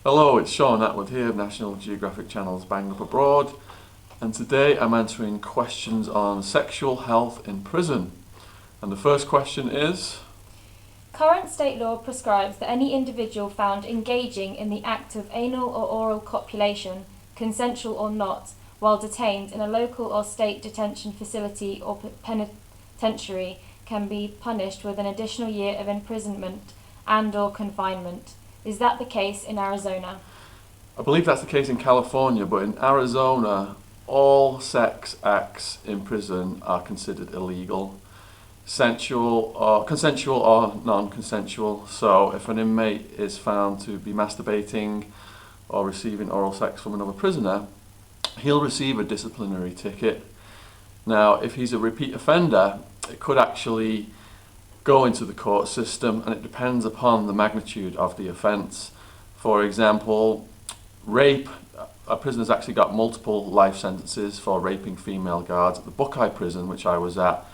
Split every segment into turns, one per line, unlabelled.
Hello, it's Shaun Attwood here, National Geographic Channel's Bang Up Abroad, and today I'm answering questions on sexual health in prison. And the first question is...
Current state law prescribes that any individual found engaging in the act of anal or oral copulation, consensual or not, while detained in a local or state detention facility or penitentiary can be punished with an additional year of imprisonment and/or confinement. Is that the case in Arizona?
I believe that's the case in California, but in Arizona, all sex acts in prison are considered illegal. Consensual or non-consensual. So if an inmate is found to be masturbating or receiving oral sex from another prisoner, he'll receive a disciplinary ticket. Now, if he's a repeat offender, it could actually go into the court system, and it depends upon the magnitude of the offence. For example, rape. A prisoner's actually got multiple life sentences for raping female guards at the Buckeye prison, which I was at,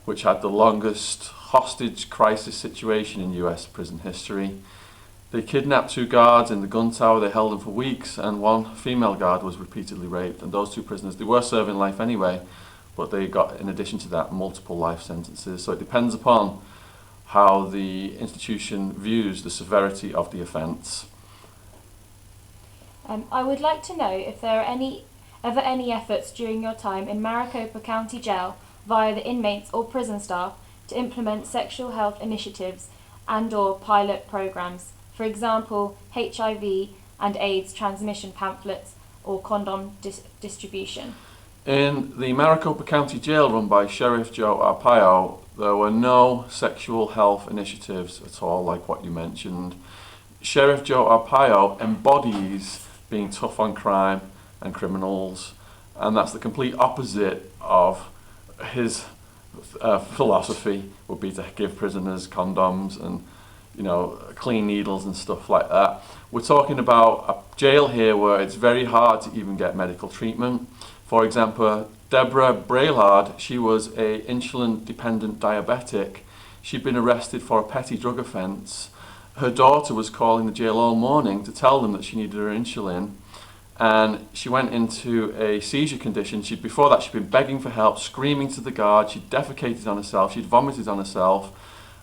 which had the longest hostage crisis situation in US prison history. They kidnapped two guards in the gun tower, they held them for weeks, and one female guard was repeatedly raped. And those two prisoners, they were serving life anyway, but they got, in addition to that, multiple life sentences. So it depends upon how the institution views the severity of the offence.
I would like to know if there are ever any efforts during your time in Maricopa County Jail via the inmates or prison staff to implement sexual health initiatives and/or pilot programs, for example, HIV and AIDS transmission pamphlets or condom distribution.
In the Maricopa County Jail run by Sheriff Joe Arpaio, there were no sexual health initiatives at all, like what you mentioned. Sheriff Joe Arpaio embodies being tough on crime and criminals, and that's the complete opposite of his philosophy. Would be to give prisoners condoms and clean needles and stuff like that. We're talking about a jail here where it's very hard to even get medical treatment. For example, Deborah Braillard, she was an insulin-dependent diabetic. She'd been arrested for a petty drug offence. Her daughter was calling the jail all morning to tell them that she needed her insulin, and she went into a seizure condition. Before that, she'd been begging for help, screaming to the guard. She'd defecated on herself, she'd vomited on herself,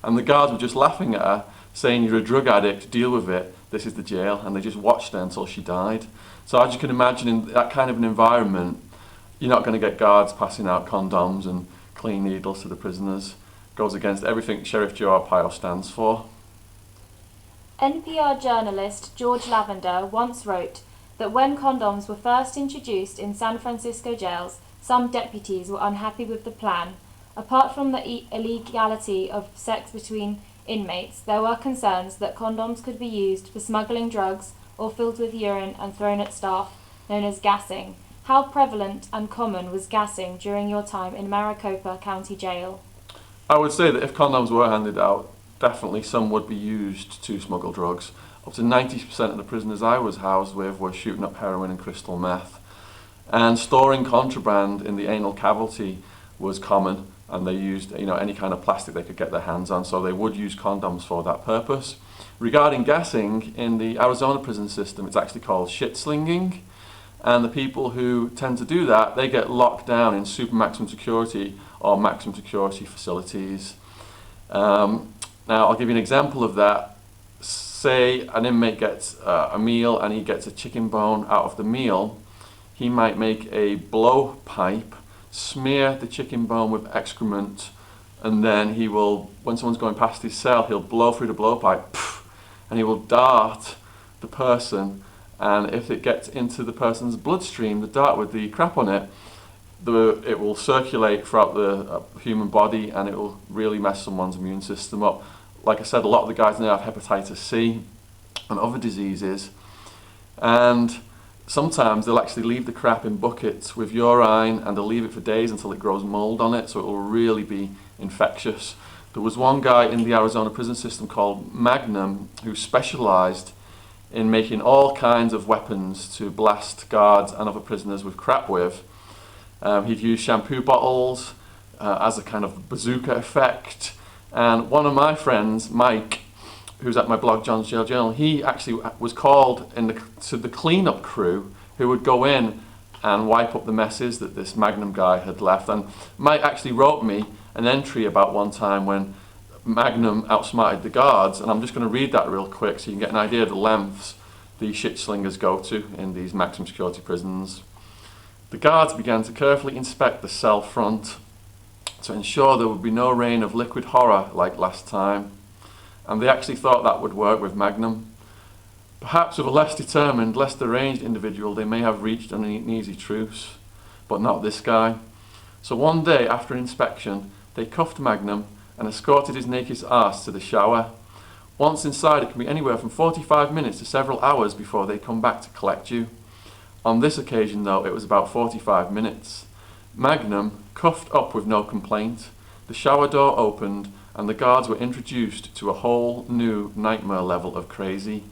and the guards were just laughing at her, saying, "You're a drug addict, deal with it, this is the jail," and they just watched her until she died. So as you can imagine, in that kind of an environment, you're not going to get guards passing out condoms and clean needles to the prisoners. Goes against everything Sheriff Joe Arpaio stands for.
NPR journalist George Lavender once wrote that when condoms were first introduced in San Francisco jails, some deputies were unhappy with the plan. Apart from the illegality of sex between inmates, there were concerns that condoms could be used for smuggling drugs or filled with urine and thrown at staff, known as gassing. How prevalent and common was gassing during your time in Maricopa County Jail?
I would say that if condoms were handed out, definitely some would be used to smuggle drugs. Up to 90% of the prisoners I was housed with were shooting up heroin and crystal meth. And storing contraband in the anal cavity was common, and they used any kind of plastic they could get their hands on, so they would use condoms for that purpose. Regarding gassing, in the Arizona prison system, it's actually called shit slinging. And the people who tend to do that, they get locked down in super maximum security or maximum security facilities. Now, I'll give you an example of that. Say an inmate gets a meal and he gets a chicken bone out of the meal. He might make a blowpipe, smear the chicken bone with excrement, and then he will, when someone's going past his cell, he'll blow through the blowpipe, and he will dart the person. And if it gets into the person's bloodstream, the dart with the crap on it, it will circulate throughout the human body, and it will really mess someone's immune system up. Like I said, a lot of the guys now have hepatitis C and other diseases, and sometimes they'll actually leave the crap in buckets with urine, and they'll leave it for days until it grows mold on it, so it will really be infectious. There was one guy in the Arizona prison system called Magnum who specialised in making all kinds of weapons to blast guards and other prisoners with crap with. He'd use shampoo bottles as a kind of bazooka effect. And one of my friends, Mike, who's at my blog, John's Jail Journal, he actually was called to the cleanup crew who would go in and wipe up the messes that this Magnum guy had left. And Mike actually wrote me an entry about one time when Magnum outsmarted the guards, and I'm just going to read that real quick so you can get an idea of the lengths these shit slingers go to in these maximum security prisons. The guards began to carefully inspect the cell front to ensure there would be no rain of liquid horror like last time, and they actually thought that would work with Magnum. Perhaps with a less determined, less deranged individual they may have reached an easy truce, but not this guy. So one day after inspection they cuffed Magnum and escorted his naked arse to the shower. Once inside it can be anywhere from 45 minutes to several hours before they come back to collect you. On this occasion though it was about 45 minutes. Magnum cuffed up with no complaint, the shower door opened and the guards were introduced to a whole new nightmare level of crazy.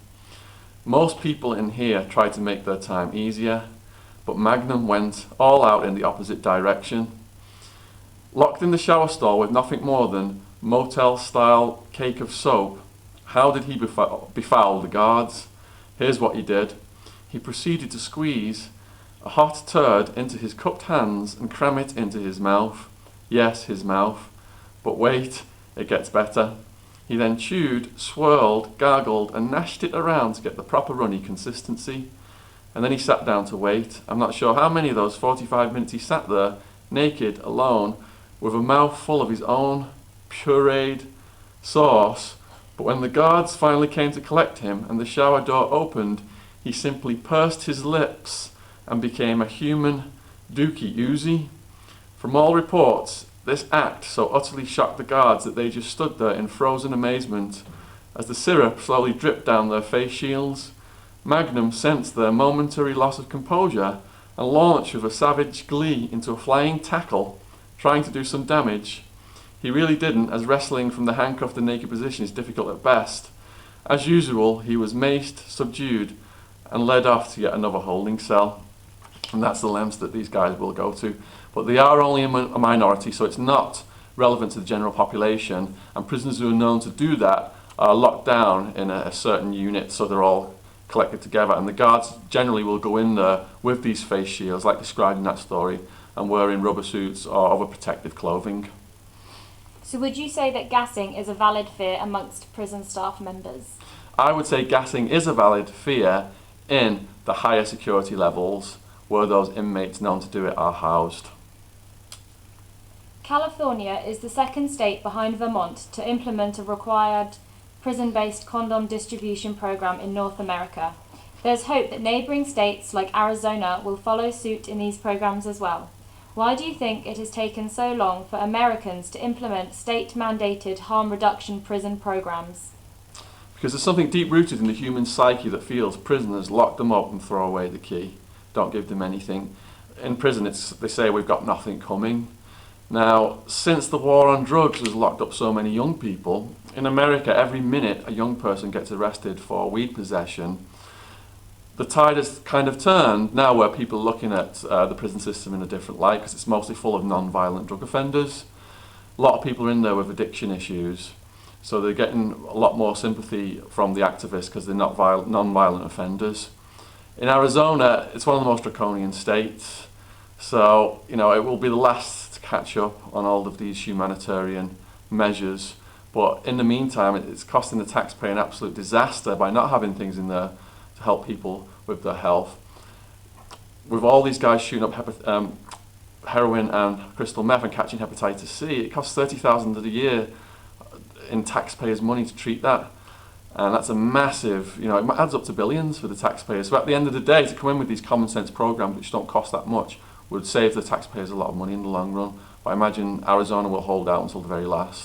Most people in here tried to make their time easier, but Magnum went all out in the opposite direction. Locked in the shower stall with nothing more than motel-style cake of soap, how did he befoul the guards? Here's what he did. He proceeded to squeeze a hot turd into his cupped hands and cram it into his mouth. Yes, his mouth. But wait, it gets better. He then chewed, swirled, gargled and gnashed it around to get the proper runny consistency. And then he sat down to wait. I'm not sure how many of those 45 minutes he sat there, naked, alone, with a mouth full of his own pureed sauce. But when the guards finally came to collect him and the shower door opened, he simply pursed his lips and became a human Dookie Uzi. From all reports, this act so utterly shocked the guards that they just stood there in frozen amazement as the syrup slowly dripped down their face shields. Magnum sensed their momentary loss of composure and launched with a savage glee into a flying tackle, trying to do some damage. He really didn't, as wrestling from the handcuffed and naked position is difficult at best. As usual, he was maced, subdued, and led off to yet another holding cell. And that's the lengths that these guys will go to. But they are only a minority, so it's not relevant to the general population, and prisoners who are known to do that are locked down in a certain unit, so they're all collected together, and the guards generally will go in there with these face shields like described in that story and wearing rubber suits or other protective clothing.
So would you say that gassing is a valid fear amongst prison staff members?
I would say gassing is a valid fear in the higher security levels where those inmates known to do it are housed.
California is the second state behind Vermont to implement a required prison-based condom distribution program in North America. There's hope that neighboring states like Arizona will follow suit in these programs as well. Why do you think it has taken so long for Americans to implement state-mandated harm reduction prison programs?
Because there's something deep-rooted in the human psyche that feels prisoners lock them up and throw away the key. Don't give them anything. In prison, they say we've got nothing coming. Now, since the war on drugs has locked up so many young people, in America, every minute a young person gets arrested for weed possession. The tide has kind of turned now where people are looking at the prison system in a different light because it's mostly full of non-violent drug offenders. A lot of people are in there with addiction issues, so they're getting a lot more sympathy from the activists because they're not non-violent offenders. In Arizona, it's one of the most draconian states, so it will be the last to catch up on all of these humanitarian measures. But in the meantime, it's costing the taxpayer an absolute disaster by not having things in there to help people with their health. With all these guys shooting up heroin and crystal meth and catching hepatitis C, it costs $30,000 a year in taxpayers' money to treat that. And that's a massive, it adds up to billions for the taxpayers. So at the end of the day, to come in with these common sense programs which don't cost that much would save the taxpayers a lot of money in the long run. But I imagine Arizona will hold out until the very last.